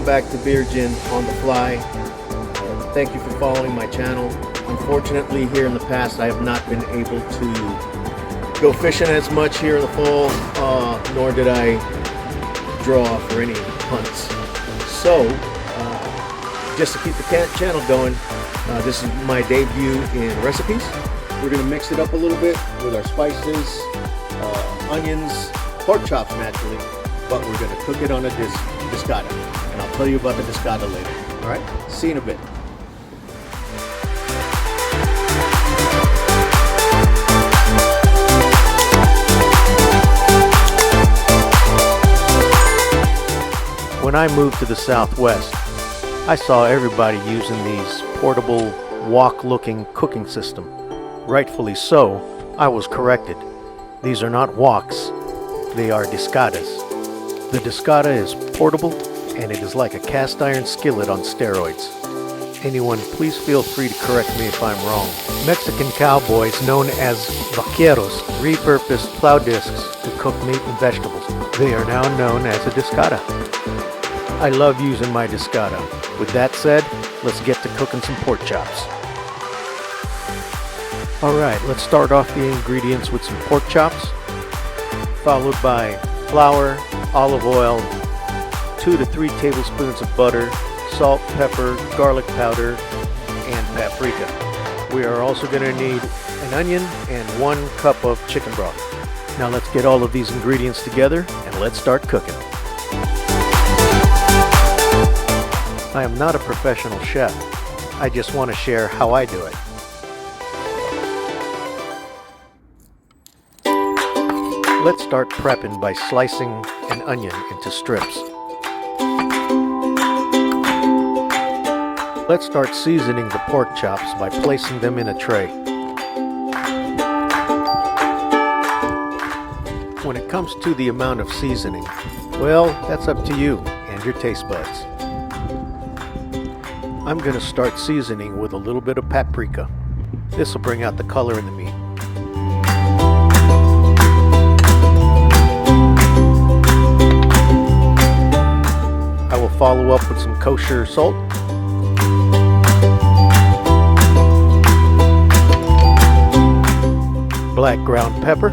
back to Beer Gin on the Fly. Thank you for following my channel. Unfortunately, here in the past, I have not been able to go fishing as much here in the fall, nor did I draw for any hunts. So, just to keep the channel going, this is my debut in recipes. We're going to mix it up a little bit with our spices, onions, pork chops naturally, but we're going to cook it on a Discada. And I'll tell you about the Discada later. Alright, see you in a bit. When I moved to the Southwest, I saw everybody using these portable wok-looking cooking system. Rightfully so, I was corrected. These are not woks, they are Discadas. The Discada is portable and it is like a cast iron skillet on steroids. Anyone, please feel free to correct me if I'm wrong. Mexican cowboys known as vaqueros repurposed plow discs to cook meat and vegetables. They are now known as a Discada. I love using my Discada. With that said, let's get to cooking some pork chops. Alright, let's start off the ingredients with some pork chops, followed by flour, olive oil, 2 to 3 tablespoons of butter, salt, pepper, garlic powder, and paprika. We are also going to need an onion and 1 cup of chicken broth. Now let's get all of these ingredients together and let's start cooking. I am not a professional chef. I just want to share how I do it. Let's start prepping by slicing an onion into strips. Let's start seasoning the pork chops by placing them in a tray. When it comes to the amount of seasoning, well, that's up to you and your taste buds. I'm going to start seasoning with a little bit of paprika. This will bring out the color in the meat. I will follow up with some kosher salt. Black ground pepper.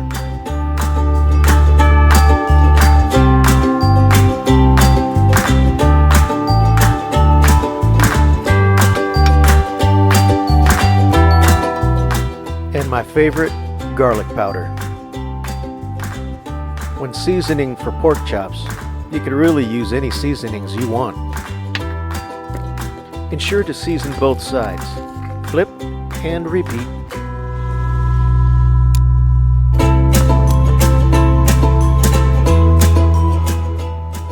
And my favorite, garlic powder. When seasoning for pork chops, you can really use any seasonings you want. Ensure to season both sides. Flip and repeat.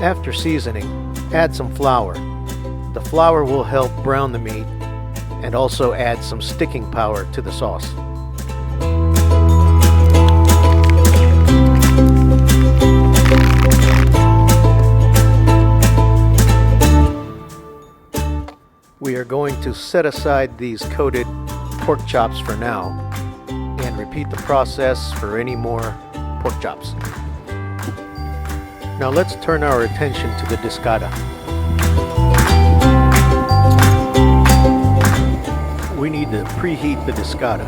After seasoning, add some flour. The flour will help brown the meat and also add some sticking power to the sauce. We are going to set aside these coated pork chops for now and repeat the process for any more pork chops. Now let's turn our attention to the Discada. We need to preheat the Discada.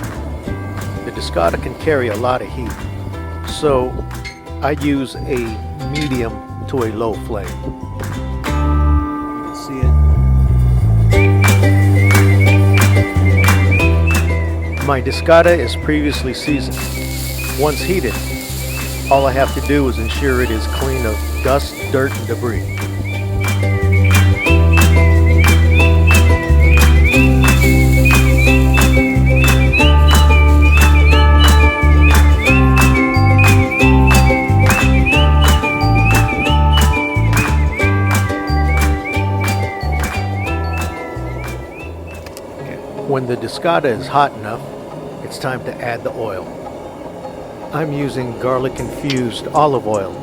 The Discada can carry a lot of heat, so I use a medium to a low flame. You can see it. My Discada is previously seasoned. Once heated, all I have to do is ensure it is clean of dust, dirt, and debris. When the Discada is hot enough, it's time to add the oil. I'm using garlic infused olive oil,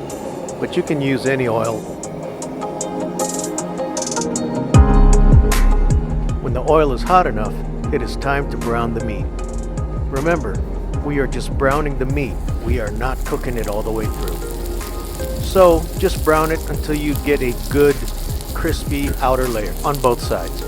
but you can use any oil. When the oil is hot enough, it is time to brown the meat. Remember, we are just browning the meat. We are not cooking it all the way through. So just brown it until you get a good crispy outer layer on both sides.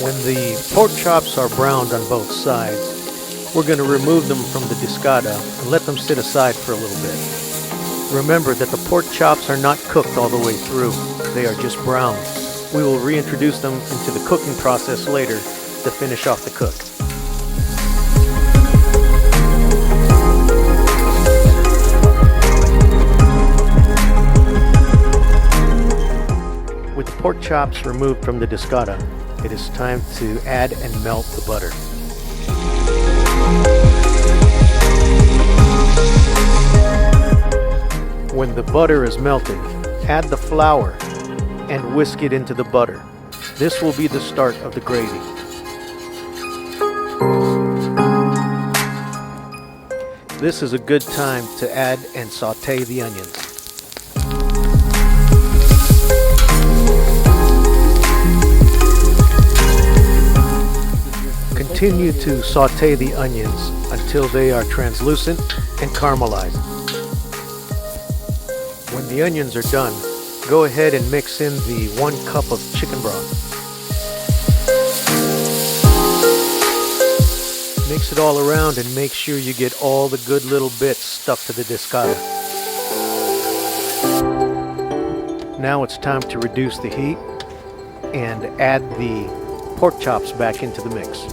When the pork chops are browned on both sides, we're going to remove them from the Discada and let them sit aside for a little bit. Remember that the pork chops are not cooked all the way through, they are just browned. We will reintroduce them into the cooking process later to finish off the cook. With the pork chops removed from the Discada, it is time to add and melt the butter. When the butter is melted, add the flour and whisk it into the butter. This will be the start of the gravy. This is a good time to add and saute the onions. Continue to saute the onions until they are translucent and caramelized. When the onions are done, go ahead and mix in the 1 cup of chicken broth. Mix it all around and make sure you get all the good little bits stuck to the Discada. Now it's time to reduce the heat and add the pork chops back into the mix.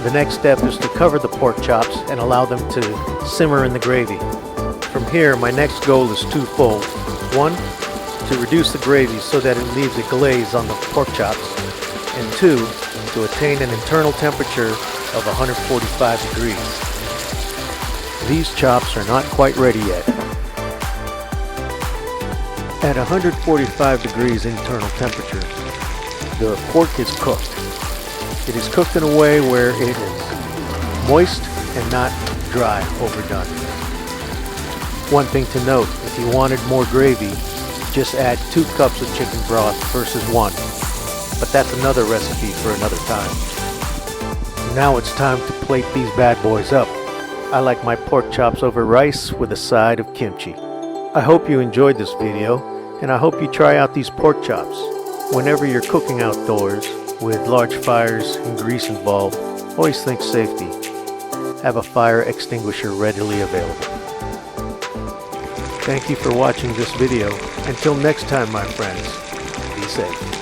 The next step is to cover the pork chops and allow them to simmer in the gravy. From here, my next goal is twofold. One, to reduce the gravy so that it leaves a glaze on the pork chops. And two, to attain an internal temperature of 145 degrees. These chops are not quite ready yet. At 145 degrees internal temperature, the pork is cooked. It is cooked in a way where it is moist and not dry, overdone. One thing to note, if you wanted more gravy, just add 2 cups of chicken broth versus 1. But that's another recipe for another time. Now it's time to plate these bad boys up. I like my pork chops over rice with a side of kimchi. I hope you enjoyed this video, and I hope you try out these pork chops. Whenever you're cooking outdoors, with large fires and grease involved, always think safety. Have a fire extinguisher readily available. Thank you for watching this video. Until next time, my friends, be safe.